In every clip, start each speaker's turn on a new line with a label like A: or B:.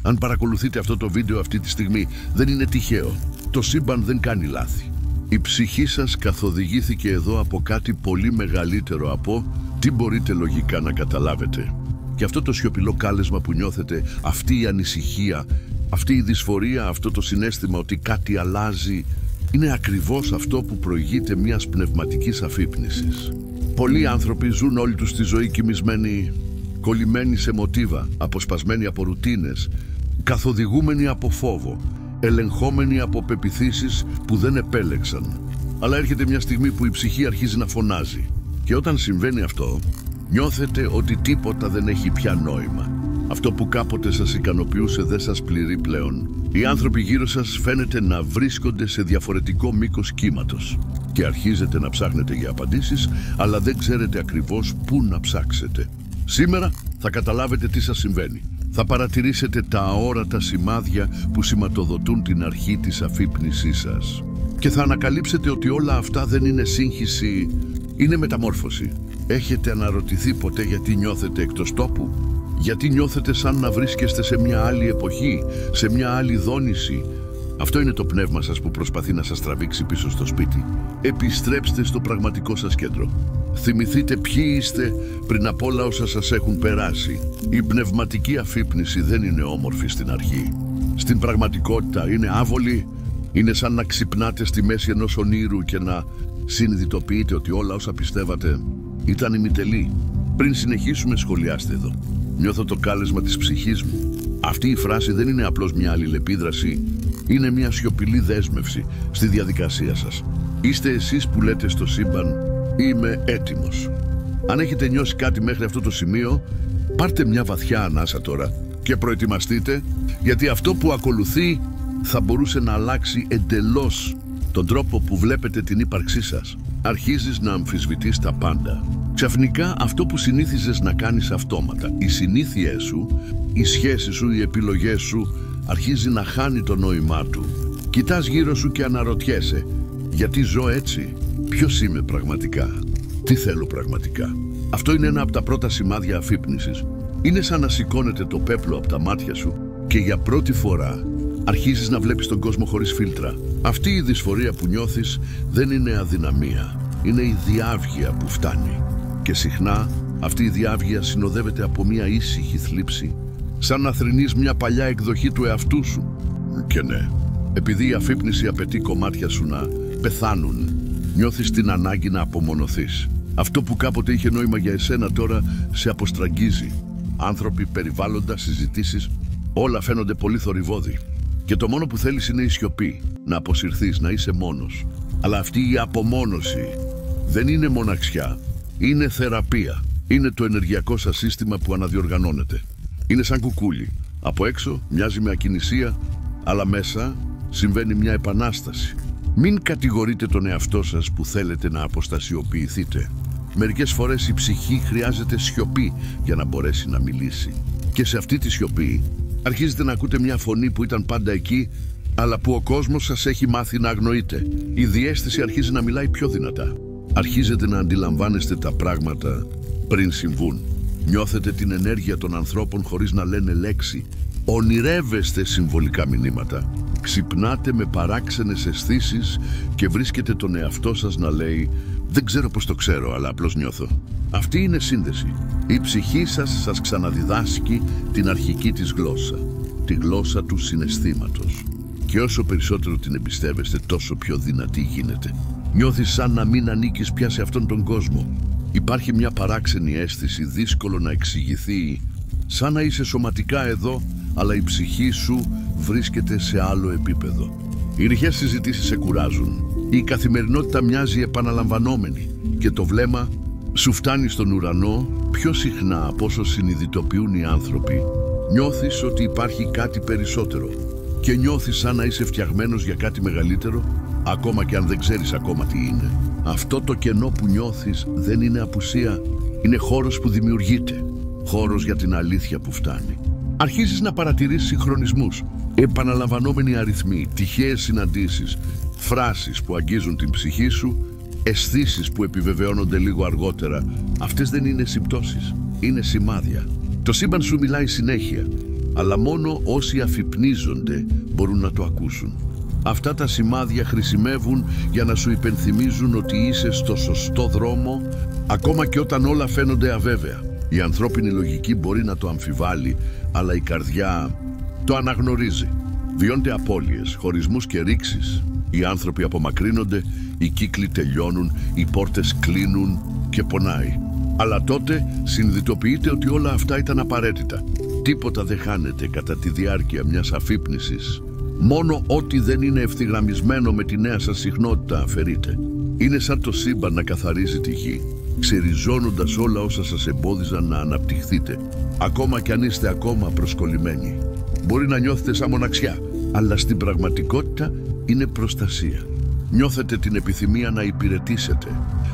A: Αν παρακολουθείτε αυτό το βίντεο αυτή τη στιγμή, δεν είναι τυχαίο. Το σύμπαν δεν κάνει λάθη. Η ψυχή σας καθοδηγήθηκε εδώ από κάτι πολύ μεγαλύτερο από τι μπορείτε λογικά να καταλάβετε. Και αυτό το σιωπηλό κάλεσμα που νιώθετε, αυτή η ανησυχία, αυτή η δυσφορία, αυτό το συναίσθημα ότι κάτι αλλάζει, είναι ακριβώς αυτό που προηγείται μιας πνευματικής αφύπνισης. Πολλοί άνθρωποι ζουν όλη τους τη ζωή κοιμισμένοι, κολλημένοι σε μοτίβα, αποσπασμένοι από ρουτίνες, καθοδηγούμενοι από φόβο, ελεγχόμενοι από πεποιθήσεις που δεν επέλεξαν. Αλλά έρχεται μια στιγμή που η ψυχή αρχίζει να φωνάζει. Και όταν συμβαίνει αυτό, νιώθετε ότι τίποτα δεν έχει πια νόημα. Αυτό που κάποτε σας ικανοποιούσε δεν σας πληρεί πλέον. Οι άνθρωποι γύρω σας φαίνεται να βρίσκονται σε διαφορετικό μήκος κύματος. Και αρχίζετε να ψάχνετε για απαντήσεις, αλλά δεν ξέρετε ακριβώς πού να ψάξετε. Σήμερα θα καταλάβετε τι σας συμβαίνει. Θα παρατηρήσετε τα αόρατα σημάδια που σηματοδοτούν την αρχή της αφύπνισής σας. Και θα ανακαλύψετε ότι όλα αυτά δεν είναι σύγχυση, είναι μεταμόρφωση. Έχετε αναρωτηθεί ποτέ γιατί νιώθετε εκτός τόπου? Γιατί νιώθετε σαν να βρίσκεστε σε μια άλλη εποχή, σε μια άλλη δόνηση? Αυτό είναι το πνεύμα σας που προσπαθεί να σας τραβήξει πίσω στο σπίτι. Επιστρέψτε στο πραγματικό σας κέντρο. Θυμηθείτε ποιοι είστε πριν από όλα όσα σας έχουν περάσει. Η πνευματική αφύπνιση δεν είναι όμορφη στην αρχή. Στην πραγματικότητα είναι άβολη, είναι σαν να ξυπνάτε στη μέση ενός ονείρου και να συνειδητοποιείτε ότι όλα όσα πιστεύατε ήταν ημιτελή. Πριν συνεχίσουμε, σχολιάστε εδώ. Νιώθω το κάλεσμα της ψυχής μου. Αυτή η φράση δεν είναι απλώς μια αλληλεπίδραση, είναι μια σιωπηλή δέσμευση στη διαδικασία σας. Είστε εσείς που λέτε στο σύμπαν «Είμαι έτοιμος». Αν έχετε νιώσει κάτι μέχρι αυτό το σημείο, πάρτε μια βαθιά ανάσα τώρα και προετοιμαστείτε, γιατί αυτό που ακολουθεί θα μπορούσε να αλλάξει εντελώς τον τρόπο που βλέπετε την ύπαρξή σας. Αρχίζεις να αμφισβητείς τα πάντα. Ξαφνικά αυτό που συνήθιζες να κάνεις αυτόματα, οι συνήθειές σου, οι σχέσεις σου, οι επιλογές σου, αρχίζει να χάνει το νόημά του. Κοιτάς γύρω σου και αναρωτιέσαι, γιατί ζω έτσι? Ποιος είμαι πραγματικά? Τι θέλω πραγματικά? Αυτό είναι ένα από τα πρώτα σημάδια αφύπνισης. Είναι σαν να σηκώνεται το πέπλο από τα μάτια σου και για πρώτη φορά αρχίζεις να βλέπεις τον κόσμο χωρίς φίλτρα. Αυτή η δυσφορία που νιώθεις δεν είναι αδυναμία, είναι η διάβγεια που φτάνει. Και συχνά αυτή η διάβγεια συνοδεύεται από μια ήσυχη θλίψη, σαν να θρηνείς μια παλιά εκδοχή του εαυτού σου. Και ναι, επειδή η αφύπνιση απαιτεί κομμάτια σου να πεθάνουν, νιώθεις την ανάγκη να απομονωθείς. Αυτό που κάποτε είχε νόημα για εσένα τώρα σε αποστραγγίζει. Άνθρωποι, περιβάλλοντα, συζητήσεις, όλα φαίνονται πολύ θορυβώδη. Και το μόνο που θέλεις είναι η σιωπή, να αποσυρθείς, να είσαι μόνος. Αλλά αυτή η απομόνωση δεν είναι μοναξιά, είναι θεραπεία. Είναι το ενεργειακό σας σύστημα που αναδιοργανώνεται. Είναι σαν κουκούλι. Από έξω μοιάζει με ακινησία, αλλά μέσα συμβαίνει μια επανάσταση. Μην κατηγορείτε τον εαυτό σας που θέλετε να αποστασιοποιηθείτε. Μερικές φορές η ψυχή χρειάζεται σιωπή για να μπορέσει να μιλήσει. Και σε αυτή τη σιωπή αρχίζετε να ακούτε μια φωνή που ήταν πάντα εκεί, αλλά που ο κόσμος σας έχει μάθει να αγνοείτε. Η διαίσθηση αρχίζει να μιλάει πιο δυνατά. Αρχίζετε να αντιλαμβάνεστε τα πράγματα πριν συμβούν. Νιώθετε την ενέργεια των ανθρώπων χωρίς να λένε λέξη. Ονειρεύεστε συμβολικά μηνύματα. Ξυπνάτε με παράξενες αισθήσεις και βρίσκετε τον εαυτό σας να λέει «Δεν ξέρω πώς το ξέρω, αλλά απλώς νιώθω». Αυτή είναι σύνδεση. Η ψυχή σας ξαναδιδάσκει την αρχική της γλώσσα, τη γλώσσα του συναισθήματος. Και όσο περισσότερο την εμπιστεύεστε, τόσο πιο δυνατή γίνεται. Νιώθεις σαν να μην ανήκεις πια σε αυτόν τον κόσμο. Υπάρχει μια παράξενη αίσθηση, δύσκολο να εξηγηθεί, σαν να είσαι σωματικά εδώ, αλλά η ψυχή σου βρίσκεται σε άλλο επίπεδο. Οι ρηχές συζητήσεις σε κουράζουν. Η καθημερινότητα μοιάζει επαναλαμβανόμενη και το βλέμμα σου φτάνει στον ουρανό πιο συχνά από όσο συνειδητοποιούν οι άνθρωποι. Νιώθεις ότι υπάρχει κάτι περισσότερο και νιώθεις σαν να είσαι φτιαγμένος για κάτι μεγαλύτερο, ακόμα και αν δεν ξέρεις ακόμα τι είναι. Αυτό το κενό που νιώθεις δεν είναι απουσία, είναι χώρος που δημιουργείται, χώρος για την αλήθεια που φτάνει. Αρχίζεις να παρατηρείς συγχρονισμούς, επαναλαμβανόμενοι αριθμοί, τυχαίες συναντήσεις, φράσεις που αγγίζουν την ψυχή σου, αισθήσεις που επιβεβαιώνονται λίγο αργότερα. Αυτές δεν είναι συμπτώσεις, είναι σημάδια. Το σύμπαν σου μιλάει συνέχεια. αλλά μόνο όσοι αφυπνίζονται μπορούν να το ακούσουν. Αυτά τα σημάδια χρησιμεύουν για να σου υπενθυμίζουν ότι είσαι στο σωστό δρόμο, ακόμα και όταν όλα φαίνονται αβέβαια. Η ανθρώπινη λογική μπορεί να το αμφιβάλλει, αλλά η καρδιά το αναγνωρίζει. Βιώνται απώλειες, χωρισμούς και ρήξεις. Οι άνθρωποι απομακρύνονται, οι κύκλοι τελειώνουν, οι πόρτες κλείνουν και πονάει. Αλλά τότε συνειδητοποιείτε ότι όλα αυτά ήταν απαραίτητα. Τίποτα δεν χάνεται κατά τη διάρκεια μιας αφύπνισης. Μόνο ό,τι δεν είναι ευθυγραμμισμένο με τη νέα σας συχνότητα αφαιρείται. Είναι σαν το σύμπαν να καθαρίζει τη γη, ξεριζώνοντας όλα όσα σας εμπόδιζαν να αναπτυχθείτε, ακόμα κι αν είστε ακόμα προσκολλημένοι. Μπορεί να νιώθετε σαν μοναξιά, αλλά στην πραγματικότητα είναι προστασία. Νιώθετε την επιθυμία να υπηρετήσετε.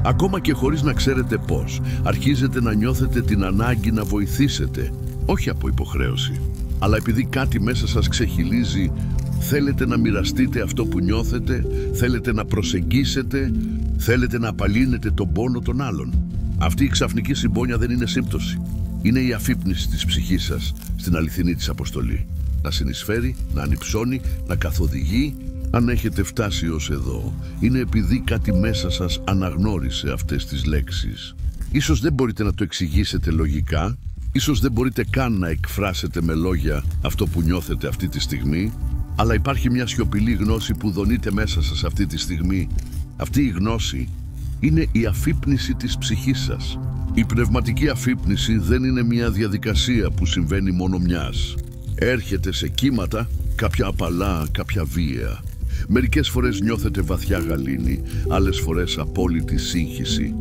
A: Ακόμα και χωρίς να ξέρετε πώς, αρχίζετε να νιώθετε την ανάγκη να βοηθήσετε, όχι από υποχρέωση, αλλά επειδή κάτι μέσα σας ξεχυλίζει. Θέλετε να μοιραστείτε αυτό που νιώθετε, θέλετε να προσεγγίσετε, θέλετε να απαλύνετε τον πόνο των άλλων. Αυτή η ξαφνική συμπόνια δεν είναι σύμπτωση. Είναι η αφύπνιση της ψυχής σας στην αληθινή της αποστολή. Να συνεισφέρει, να ανυψώνει, να καθοδηγεί. Αν έχετε φτάσει ως εδώ, είναι επειδή κάτι μέσα σας αναγνώρισε αυτές τις λέξεις. Ίσως δεν μπορείτε να το εξηγήσετε λογικά, ίσως δεν μπορείτε καν να εκφράσετε με λόγια αυτό που νιώθετε αυτή τη στιγμή, αλλά υπάρχει μια σιωπηλή γνώση που δονείται μέσα σας αυτή τη στιγμή. Αυτή η γνώση είναι η αφύπνιση της ψυχής σας. Η πνευματική αφύπνιση δεν είναι μια διαδικασία που συμβαίνει μόνο μιας. Έρχεται σε κύματα, κάποια απαλά, κάποια βία. Μερικές φορές νιώθετε βαθιά γαλήνη, άλλες φορές απόλυτη σύγχυση.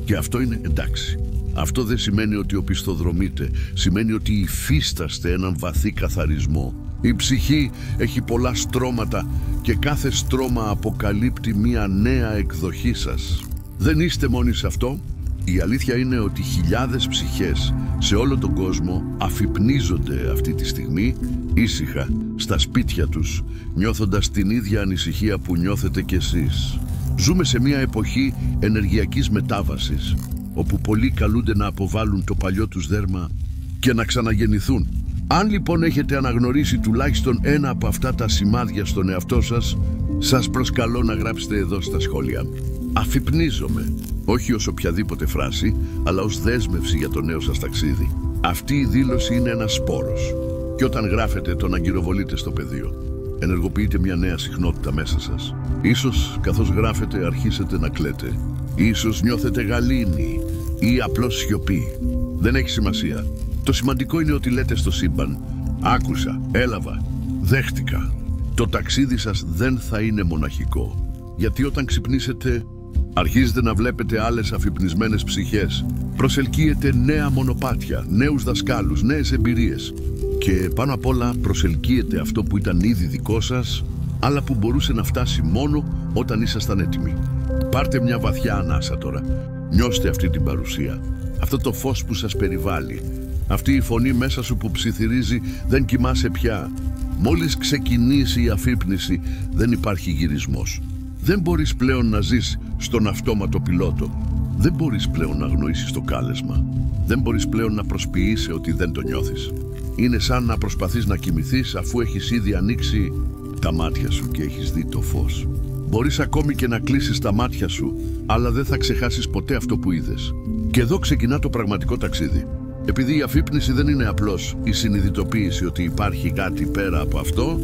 A: Και αυτό είναι εντάξει. Αυτό δεν σημαίνει ότι οπισθοδρομείτε, σημαίνει ότι υφίσταστε έναν βαθύ καθαρισμό. Η ψυχή έχει πολλά στρώματα και κάθε στρώμα αποκαλύπτει μία νέα εκδοχή σας. Δεν είστε μόνοι σε αυτό. Η αλήθεια είναι ότι χιλιάδες ψυχές σε όλο τον κόσμο αφυπνίζονται αυτή τη στιγμή, ήσυχα, στα σπίτια τους, νιώθοντας την ίδια ανησυχία που νιώθετε κι εσείς. Ζούμε σε μία εποχή ενεργειακής μετάβασης, όπου πολλοί καλούνται να αποβάλουν το παλιό τους δέρμα και να ξαναγεννηθούν. Αν λοιπόν έχετε αναγνωρίσει τουλάχιστον ένα από αυτά τα σημάδια στον εαυτό σας, σας προσκαλώ να γράψετε εδώ στα σχόλια. Αφυπνίζομαι, όχι ως οποιαδήποτε φράση, αλλά ως δέσμευση για το νέο σας ταξίδι. Αυτή η δήλωση είναι ένας σπόρος. Και όταν γράφετε τον αγκυροβολείτε στο πεδίο. Ενεργοποιείτε μια νέα συχνότητα μέσα σας. Ίσως καθώς γράφετε αρχίσετε να κλαίτε. Ίσως νιώθετε γαλήνη ή απλώς σιωπή. Δεν έχει σημασία. Το σημαντικό είναι ότι λέτε στο σύμπαν «Άκουσα, έλαβα, δέχτηκα». Το ταξίδι σας δεν θα είναι μοναχικό. Γιατί όταν ξυπνήσετε, αρχίζετε να βλέπετε άλλες αφυπνισμένες ψυχές. Προσελκύετε νέα μονοπάτια, νέους δασκάλους, νέες εμπειρίες. Και πάνω απ' όλα προσελκύετε αυτό που ήταν ήδη δικό σας, αλλά που μπορούσε να φτάσει μόνο όταν ήσασταν έτοιμοι. Πάρτε μια βαθιά ανάσα τώρα. Νιώστε αυτή την παρουσία. Αυτό το φως που σας περιβάλλει. Αυτή η φωνή μέσα σου που ψιθυρίζει «Δεν κοιμάσαι πια». Μόλις ξεκινήσει η αφύπνιση, δεν υπάρχει γυρισμός. Δεν μπορείς πλέον να ζεις στον αυτόματο πιλότο. Δεν μπορείς πλέον να αγνοήσεις το κάλεσμα. Δεν μπορείς πλέον να προσποιείσαι ότι δεν το νιώθεις. Είναι σαν να προσπαθείς να κοιμηθείς αφού έχεις ήδη ανοίξει τα μάτια σου και έχεις δει το φως. Μπορείς ακόμη και να κλείσεις τα μάτια σου, αλλά δεν θα ξεχάσεις ποτέ αυτό που είδες. Και εδώ ξεκινά το πραγματικό ταξίδι. Επειδή η αφύπνιση δεν είναι απλώς η συνειδητοποίηση ότι υπάρχει κάτι πέρα από αυτό,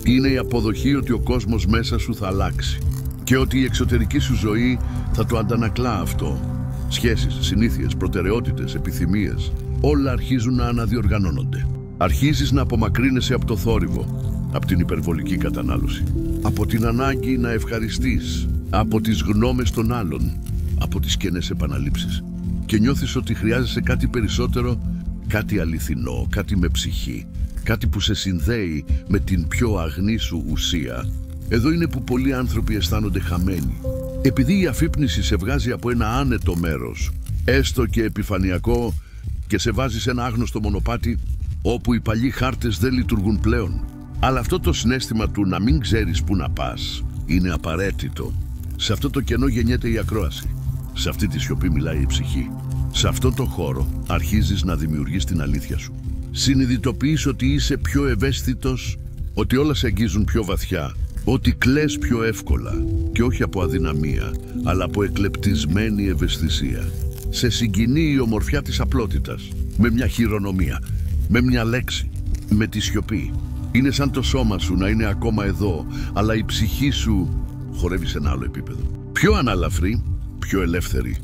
A: είναι η αποδοχή ότι ο κόσμος μέσα σου θα αλλάξει και ότι η εξωτερική σου ζωή θα το αντανακλά αυτό. Σχέσεις, συνήθειες, προτεραιότητες, επιθυμίες, όλα αρχίζουν να αναδιοργανώνονται. Αρχίζεις να απομακρύνεσαι από το θόρυβο, από την υπερβολική κατανάλωση, από την ανάγκη να ευχαριστείς, από τις γνώμες των άλλων, από τις κενές επαναλήψεις. Και νιώθεις ότι χρειάζεσαι κάτι περισσότερο, κάτι αληθινό, κάτι με ψυχή, κάτι που σε συνδέει με την πιο αγνή σου ουσία. Εδώ είναι που πολλοί άνθρωποι αισθάνονται χαμένοι. Επειδή η αφύπνιση σε βγάζει από ένα άνετο μέρος, έστω και επιφανειακό, και σε βάζει σε ένα άγνωστο μονοπάτι όπου οι παλιοί χάρτες δεν λειτουργούν πλέον. Αλλά αυτό το συναίσθημα του να μην ξέρεις πού να πας είναι απαραίτητο. Σε αυτό το κενό γεννιέται η ακρόαση. Σε αυτή τη σιωπή μιλάει η ψυχή. Σε αυτό το χώρο αρχίζεις να δημιουργείς την αλήθεια σου. Συνειδητοποιείς ότι είσαι πιο ευαίσθητος, ότι όλα σε αγγίζουν πιο βαθιά, ότι κλαις πιο εύκολα και όχι από αδυναμία, αλλά από εκλεπτισμένη ευαισθησία. Σε συγκινεί η ομορφιά της απλότητας, με μια χειρονομία, με μια λέξη, με τη σιωπή. Είναι σαν το σώμα σου να είναι ακόμα εδώ, αλλά η ψυχή σου χορεύει σε ένα άλλο επίπεδο. Πιο αναλαφρή, πιο ελεύθερη,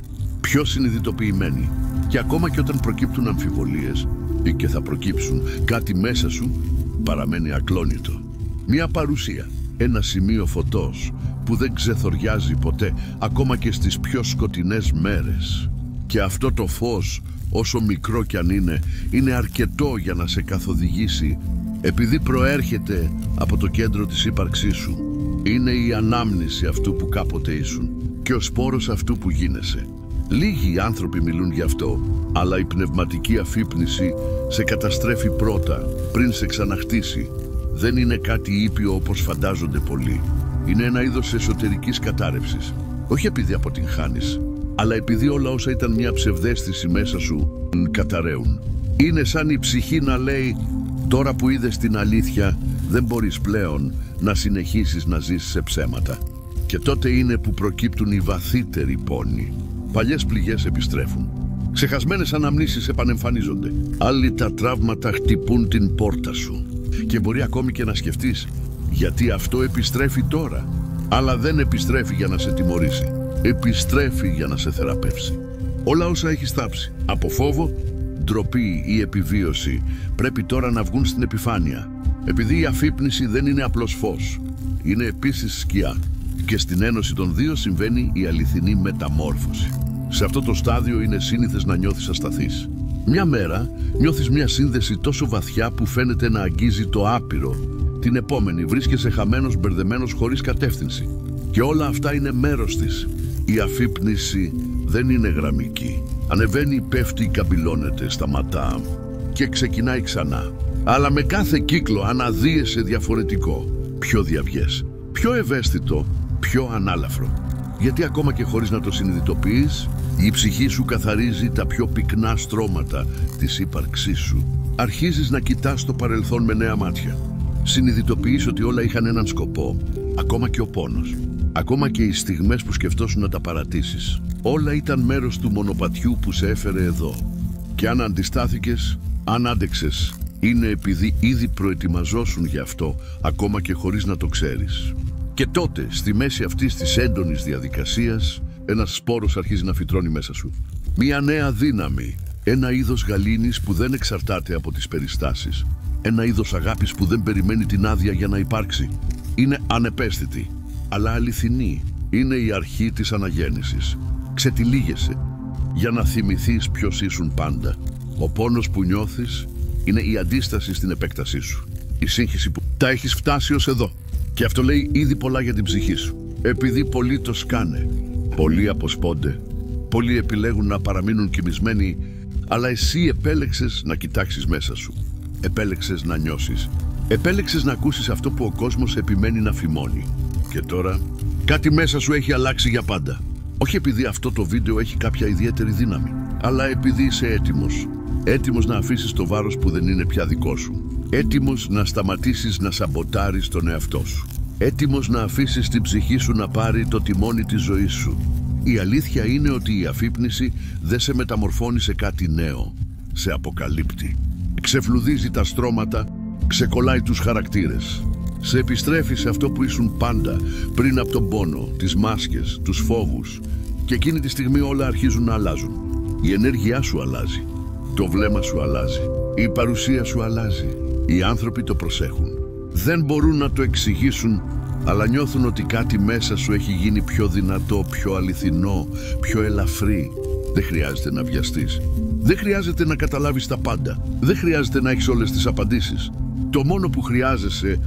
A: πιο συνειδητοποιημένη. Και ακόμα και όταν προκύπτουν αμφιβολίες, ή και θα προκύψουν, κάτι μέσα σου παραμένει ακλόνητο. Μια παρουσία, ένα σημείο φωτός που δεν ξεθοριάζει ποτέ, ακόμα και στις πιο σκοτεινές μέρες. Και αυτό το φως, όσο μικρό κι αν είναι αρκετό για να σε καθοδηγήσει, επειδή προέρχεται από το κέντρο της ύπαρξής σου. Είναι η ανάμνηση αυτού που κάποτε ήσουν και ο σπόρος αυτού που γίνεσαι. Λίγοι άνθρωποι μιλούν γι' αυτό, αλλά η πνευματική αφύπνιση σε καταστρέφει πρώτα, πριν σε ξαναχτίσει. Δεν είναι κάτι ήπιο όπως φαντάζονται πολλοί. Είναι ένα είδος εσωτερικής κατάρρευσης. Όχι επειδή αποτυγχάνεις, αλλά επειδή όλα όσα ήταν μια ψευδαίσθηση μέσα σου καταραίουν. Είναι σαν η ψυχή να λέει: τώρα που είδες την αλήθεια, δεν μπορείς πλέον να συνεχίσεις να ζεις σε ψέματα. Και τότε είναι που προκύπτουν οι βαθύτεροι πόνοι. Παλιές πληγές επιστρέφουν. Ξεχασμένες αναμνήσεις επανεμφανίζονται. Άλλοι τα τραύματα χτυπούν την πόρτα σου. Και μπορεί ακόμη και να σκεφτείς, γιατί αυτό επιστρέφει τώρα. Αλλά δεν επιστρέφει για να σε τιμωρήσει. Επιστρέφει για να σε θεραπεύσει. Όλα όσα έχεις θάψει, από φόβο, ντροπή ή επιβίωση, πρέπει τώρα να βγουν στην επιφάνεια. Επειδή η αφύπνιση δεν είναι απλώς φως, είναι επίσης σκιά. Και στην ένωση των δύο συμβαίνει η αληθινή μεταμόρφωση. Σε αυτό το στάδιο είναι σύνηθες να νιώθεις ασταθής. Μια μέρα νιώθεις μια σύνδεση τόσο βαθιά που φαίνεται να αγγίζει το άπειρο. Την επόμενη βρίσκεσαι χαμένος, μπερδεμένος, χωρίς κατεύθυνση. Και όλα αυτά είναι μέρος της. Η αφύπνιση δεν είναι γραμμική. Ανεβαίνει, πέφτει, καμπυλώνεται, σταματά και ξεκινάει ξανά. Αλλά με κάθε κύκλο αναδύεσαι διαφορετικό. Πιο διαβιές, πιο ευαίσθητο, πιο ανάλαφρο. Γιατί ακόμα και χωρίς να το συνειδητοποιείς, η ψυχή σου καθαρίζει τα πιο πυκνά στρώματα της ύπαρξής σου. Αρχίζεις να κοιτάς το παρελθόν με νέα μάτια. Συνειδητοποιείς ότι όλα είχαν έναν σκοπό, ακόμα και ο πόνος. Ακόμα και οι στιγμές που σκεφτόσουν να τα παρατήσεις. Όλα ήταν μέρος του μονοπατιού που σε έφερε εδώ. Και αν αντιστάθηκες, αν άντεξες, είναι επειδή ήδη προετοιμαζόσουν γι' αυτό, ακόμα και χωρίς να το ξέρεις. Και τότε, στη μέση αυτής της έντονης διαδικασίας, ένας σπόρος αρχίζει να φυτρώνει μέσα σου. Μια νέα δύναμη, ένα είδος γαλήνης που δεν εξαρτάται από τις περιστάσεις. Ένα είδος αγάπης που δεν περιμένει την άδεια για να υπάρξει. Είναι ανεπαίσθητη, αλλά αληθινή. Είναι η αρχή της αναγέννησης. Ξετυλίγεσαι για να θυμηθείς ποιος ήσουν πάντα. Ο πόνος που νιώθεις είναι η αντίσταση στην επέκτασή σου. Η σύγχυση που τα έχεις φτάσει ως εδώ. Και αυτό λέει ήδη πολλά για την ψυχή σου. Επειδή πολλοί το σκάνε, πολλοί αποσπώνται, πολλοί επιλέγουν να παραμείνουν κοιμισμένοι, αλλά εσύ επέλεξες να κοιτάξεις μέσα σου. Επέλεξες να νιώσεις. Επέλεξες να ακούσεις αυτό που ο κόσμος επιμένει να φημώνει. Και τώρα κάτι μέσα σου έχει αλλάξει για πάντα. Όχι επειδή αυτό το βίντεο έχει κάποια ιδιαίτερη δύναμη, αλλά επειδή είσαι έτοιμος. Έτοιμος να αφήσεις το βάρος που δεν είναι πια δικό σου. Έτοιμος να σταματήσεις να σαμποτάρεις τον εαυτό σου. Έτοιμος να αφήσεις την ψυχή σου να πάρει το τιμόνι της ζωής σου. Η αλήθεια είναι ότι η αφύπνιση δεν σε μεταμορφώνει σε κάτι νέο. Σε αποκαλύπτει. Ξεφλουδίζει τα στρώματα, ξεκολλάει τους χαρακτήρες. Σε επιστρέφει σε αυτό που ήσουν πάντα, πριν από τον πόνο, τις μάσκες, τους φόβους. Και εκείνη τη στιγμή όλα αρχίζουν να αλλάζουν. Η ενέργειά σου αλλάζει. Το βλέμμα σου αλλάζει. Η παρουσία σου αλλάζει. Οι άνθρωποι το προσέχουν. Δεν μπορούν να το εξηγήσουν, αλλά νιώθουν ότι κάτι μέσα σου έχει γίνει πιο δυνατό, πιο αληθινό, πιο ελαφρύ. Δεν χρειάζεται να βιαστείς. Δεν χρειάζεται να καταλάβεις τα πάντα. Δεν χρειάζεται να έχεις όλες τις απαντήσεις. Το μόνο που χρειάζεσαι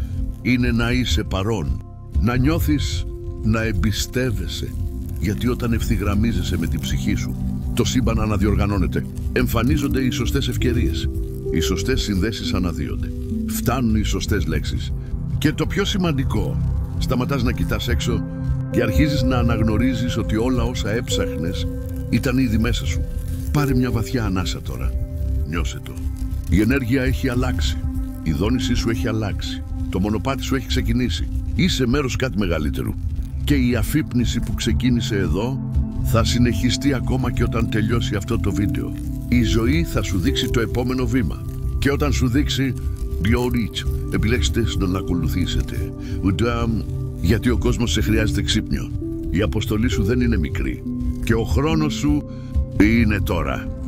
A: είναι να είσαι παρόν. Να νιώθεις, να εμπιστεύεσαι. Γιατί όταν ευθυγραμμίζεσαι με την ψυχή σου, το σύμπαν αναδιοργανώνεται. Εμφανίζονται οι σωστές ευκαιρίες. Οι σωστές συνδέσεις αναδύονται. Φτάνουν οι σωστές λέξεις. Και το πιο σημαντικό, σταματάς να κοιτάς έξω και αρχίζεις να αναγνωρίζεις ότι όλα όσα έψαχνες ήταν ήδη μέσα σου. Πάρε μια βαθιά ανάσα τώρα. Νιώσε το. Η ενέργεια έχει αλλάξει. Η δόνησή σου έχει αλλάξει. Το μονοπάτι σου έχει ξεκινήσει. Είσαι μέρος κάτι μεγαλύτερου. Και η αφύπνιση που ξεκίνησε εδώ θα συνεχιστεί ακόμα και όταν τελειώσει αυτό το βίντεο. Η ζωή θα σου δείξει το επόμενο βήμα. Και όταν σου δείξει, επιλέξτε να ακολουθήσετε. Γιατί ο κόσμος σε χρειάζεται ξύπνιο. Η αποστολή σου δεν είναι μικρή. Και ο χρόνος σου είναι τώρα.